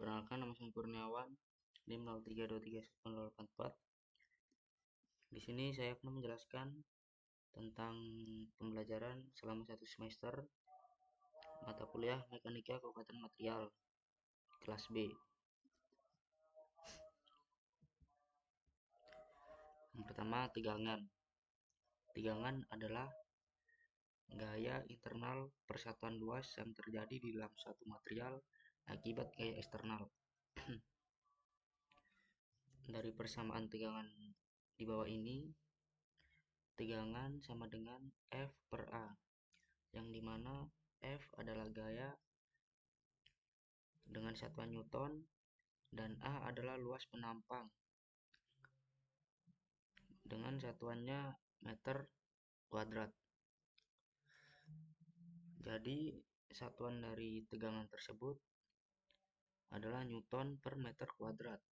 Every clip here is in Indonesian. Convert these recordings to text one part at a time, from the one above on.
Perkenalkan, nama saya Kurniawan, NIM 03231084. Di sini saya akan menjelaskan tentang pembelajaran selama 1 semester mata kuliah Mekanika Kabupaten Material kelas B. Yang pertama, tegangan. Tegangan adalah gaya internal persatuan luas yang terjadi di dalam suatu material akibat gaya eksternal. Dari persamaan tegangan di bawah ini, tegangan sama dengan F per A, yang dimana F adalah gaya dengan satuan Newton dan A adalah luas penampang dengan satuannya meter kuadrat. Jadi satuan dari tegangan tersebut adalah Newton per meter kuadrat.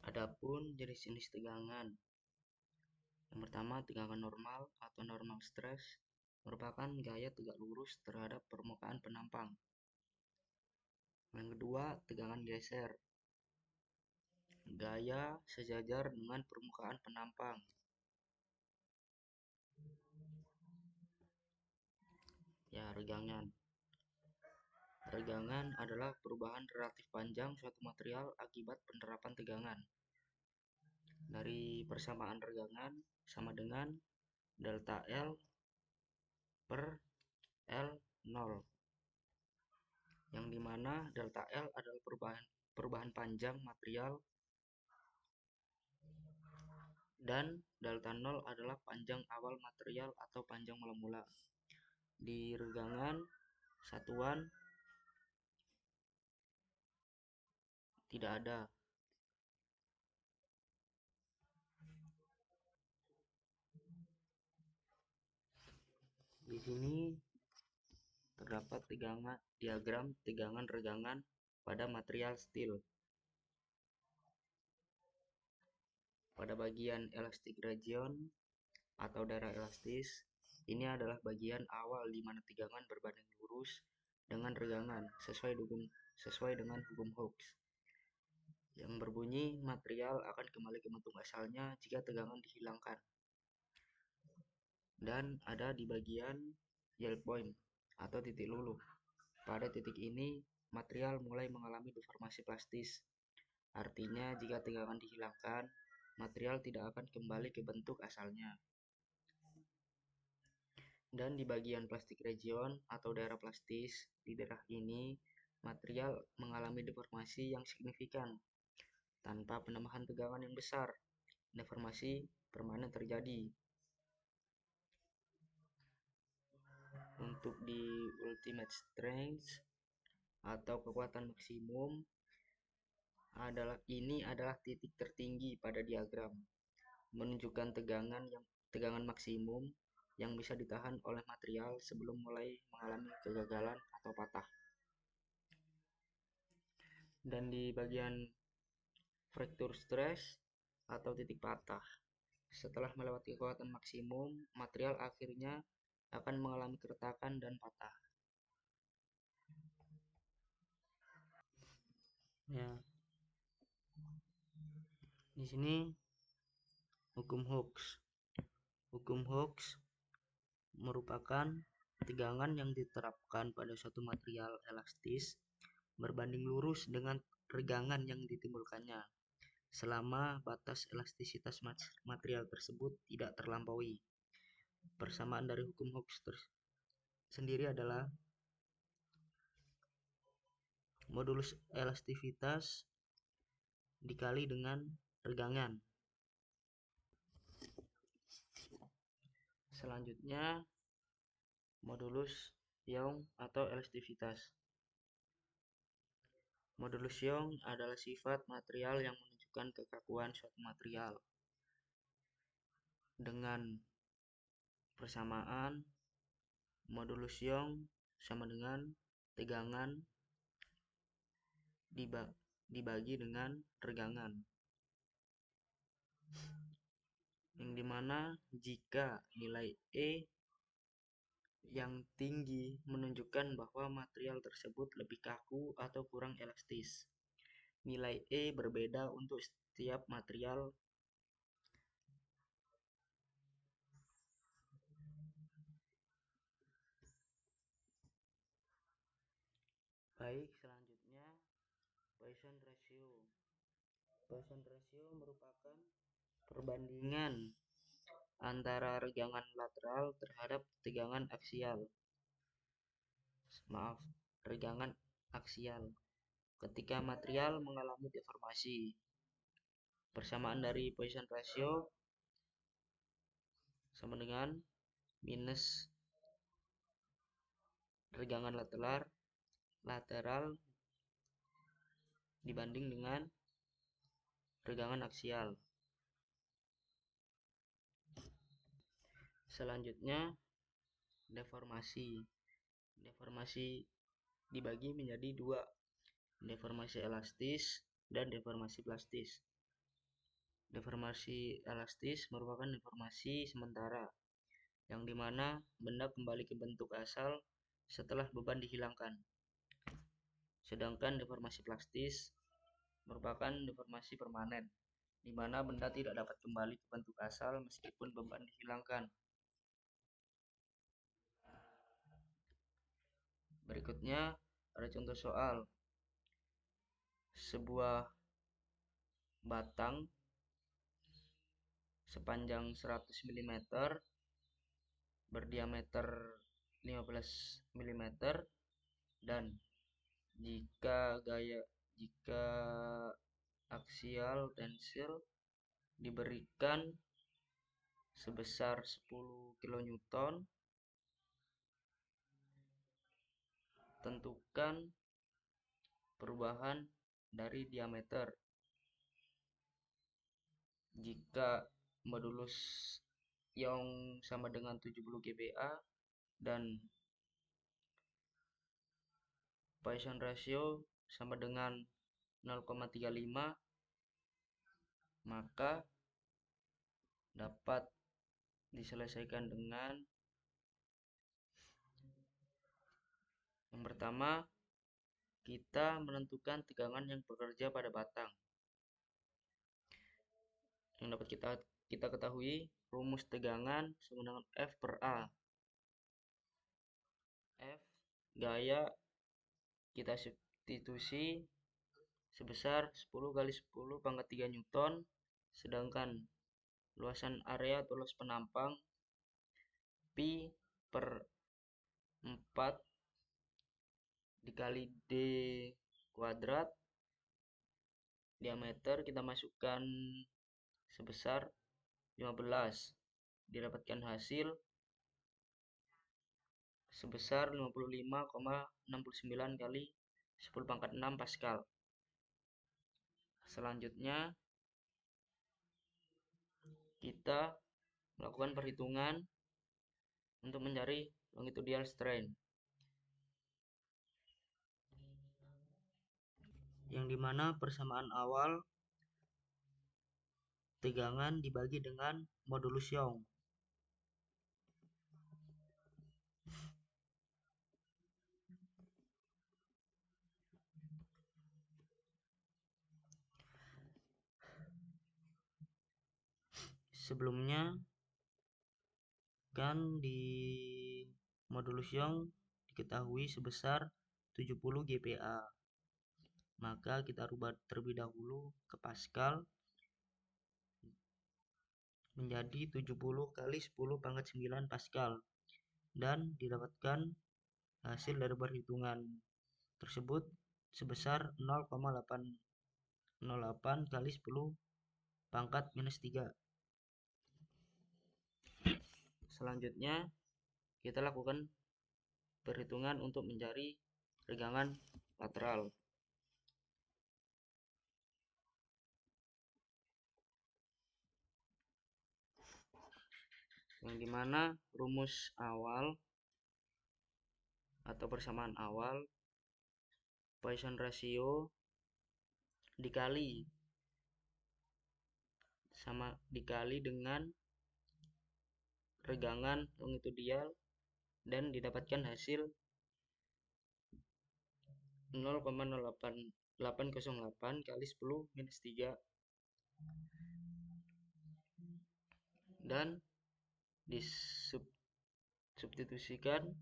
Adapun jenis-jenis tegangan. Yang pertama, tegangan normal atau normal stress merupakan gaya tegak lurus terhadap permukaan penampang. Yang kedua, tegangan geser. Gaya sejajar dengan permukaan penampang. Ya, regangan. Regangan adalah perubahan relatif panjang suatu material akibat penerapan tegangan. Dari persamaan regangan sama dengan delta L per L0, yang dimana delta L adalah perubahan panjang material dan delta 0 adalah panjang awal material atau panjang mula-mula. Di regangan, satuan tidak ada. Di sini terdapat diagram tegangan regangan pada material steel. Pada bagian elastic region atau daerah elastis, ini adalah bagian awal di mana tegangan berbanding lurus dengan regangan sesuai dengan hukum Hooke, yang berbunyi material akan kembali ke bentuk asalnya jika tegangan dihilangkan. Dan ada di bagian yield point atau titik luluh. Pada titik ini, material mulai mengalami deformasi plastis. Artinya, jika tegangan dihilangkan, material tidak akan kembali ke bentuk asalnya. Dan di bagian plastic region atau daerah plastis, di daerah ini, material mengalami deformasi yang signifikan. Tanpa penambahan tegangan yang besar, deformasi permanen terjadi. Untuk di ultimate strength atau kekuatan maksimum adalah titik tertinggi pada diagram, menunjukkan tegangan maksimum yang bisa ditahan oleh material sebelum mulai mengalami kegagalan atau patah. Dan di bagian fracture stress atau titik patah, setelah melewati kekuatan maksimum, material akhirnya akan mengalami keretakan dan patah. Ya. Di sini hukum Hooke. Hukum Hooke merupakan tegangan yang diterapkan pada suatu material elastis berbanding lurus dengan regangan yang ditimbulkannya selama batas elastisitas material tersebut tidak terlampaui. Persamaan dari hukum Hooke sendiri adalah modulus elastisitas dikali dengan regangan. Selanjutnya, modulus Young atau elastisitas. Modulus Young adalah sifat material yang menunjukkan kekakuan suatu material. Dengan persamaan, modulus Young sama dengan tegangan dibagi dengan regangan. Yang yang dimana jika nilai E yang tinggi menunjukkan bahwa material tersebut lebih kaku atau kurang elastis. Nilai E berbeda untuk setiap material. Baik, selanjutnya Poisson ratio. Poisson ratio merupakan perbandingan antara regangan lateral terhadap tegangan aksial. Regangan aksial ketika material mengalami deformasi. Persamaan dari Poisson ratio sama dengan minus regangan lateral dibanding dengan regangan aksial. Selanjutnya deformasi. Deformasi dibagi menjadi dua, deformasi elastis dan deformasi plastis. Deformasi elastis merupakan deformasi sementara yang dimana benda kembali ke bentuk asal setelah beban dihilangkan. Sedangkan deformasi plastis merupakan deformasi permanen, di mana benda tidak dapat kembali ke bentuk asal meskipun beban dihilangkan. Berikutnya ada contoh soal. Sebuah batang sepanjang 100 mm berdiameter 15 mm dan jika aksial tensil diberikan sebesar 10 kN, tentukan perubahan dari diameter. Jika modulus Young sama dengan 70 GPa dan Poisson ratio sama dengan 0,35, maka dapat diselesaikan dengan yang pertama, kita menentukan tegangan yang bekerja pada batang. Yang dapat kita ketahui, rumus tegangan sama dengan F per A. F gaya kita substitusi sebesar 10 kali 10 pangkat 3 Newton, sedangkan luasan area atau luas penampang pi per 4 dikali D kuadrat. Diameter kita masukkan sebesar 15, didapatkan hasil sebesar 55,69 kali 10 pangkat 6 Pascal. Selanjutnya kita melakukan perhitungan untuk mencari longitudinal strain, yang dimana persamaan awal tegangan dibagi dengan modulus Young. Sebelumnya kan di modulus Young diketahui sebesar 70 GPa. Maka kita rubah terlebih dahulu ke Pascal menjadi 70 kali 10 pangkat 9 Pascal dan didapatkan hasil dari perhitungan tersebut sebesar 0,808 kali 10 pangkat minus 3. Selanjutnya kita lakukan perhitungan untuk mencari regangan lateral. Yang dimana rumus awal atau persamaan awal Poisson ratio dikali dengan regangan longitudinal dan didapatkan hasil 0,0808 kali 10 minus 3 dan disubstitusikan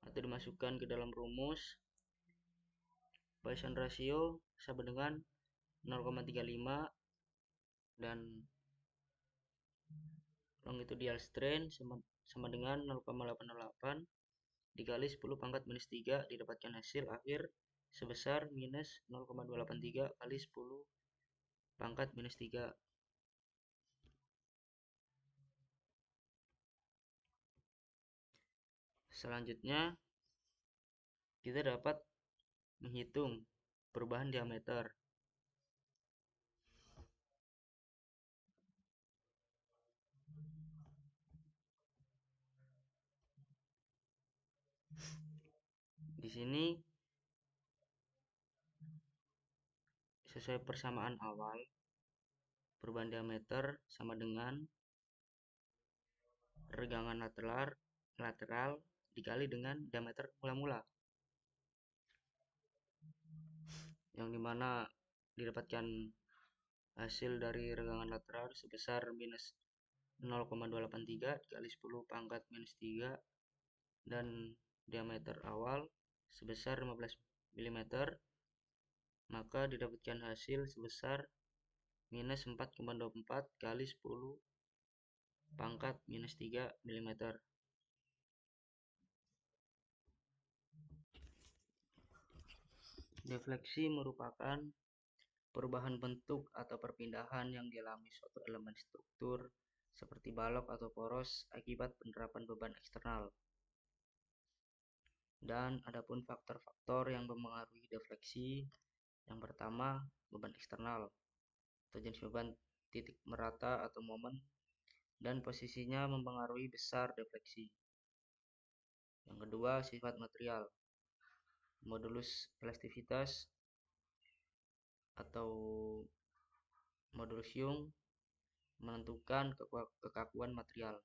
atau dimasukkan ke dalam rumus. Poisson ratio sama dengan 0,35 dan longitudinal strain sama dengan 0,808 dikali 10 pangkat minus 3, didapatkan hasil akhir sebesar minus 0,283 kali 10 pangkat minus 3. Selanjutnya kita dapat menghitung perubahan diameter. Di sini sesuai persamaan awal, perubahan diameter sama dengan regangan lateral dikali dengan diameter mula-mula, yang dimana didapatkan hasil dari regangan lateral sebesar minus 0,283 dikali 10 pangkat minus 3 dan diameter awal sebesar 15 mm, maka didapatkan hasil sebesar minus 4,24 kali 10 pangkat minus 3 mm. Defleksi merupakan perubahan bentuk atau perpindahan yang dialami suatu elemen struktur seperti balok atau poros akibat penerapan beban eksternal. Dan adapun faktor-faktor yang mempengaruhi defleksi, yang pertama beban eksternal atau jenis beban titik merata atau momen dan posisinya mempengaruhi besar defleksi. Yang kedua sifat material, modulus elastisitas atau modulus Young menentukan kekakuan material.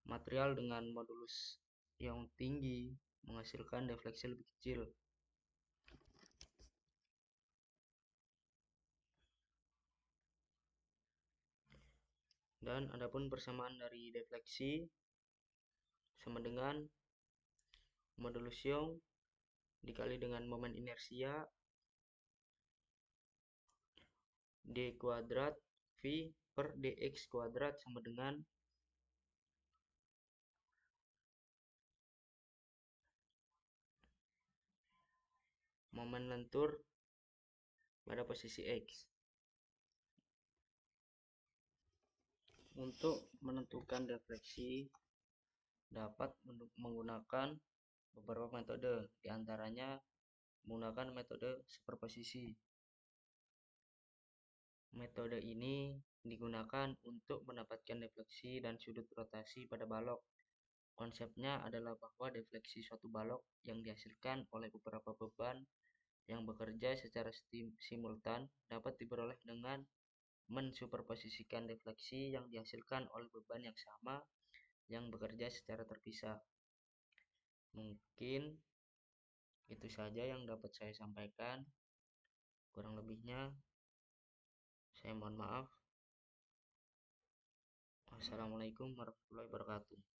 Material dengan modulus yang tinggi menghasilkan defleksi lebih kecil. Dan adapun persamaan dari defleksi sama dengan modulus Young dikali dengan momen inersia d kuadrat v per dx kuadrat sama dengan momen lentur pada posisi X. Untuk menentukan defleksi dapat menggunakan beberapa metode, diantaranya menggunakan metode superposisi. Metode ini digunakan untuk mendapatkan defleksi dan sudut rotasi pada balok. Konsepnya adalah bahwa defleksi suatu balok yang dihasilkan oleh beberapa beban yang bekerja secara simultan dapat diperoleh dengan mensuperposisikan defleksi yang dihasilkan oleh beban yang sama yang bekerja secara terpisah. Mungkin itu saja yang dapat saya sampaikan. Kurang lebihnya saya mohon maaf. Wassalamualaikum warahmatullahi wabarakatuh.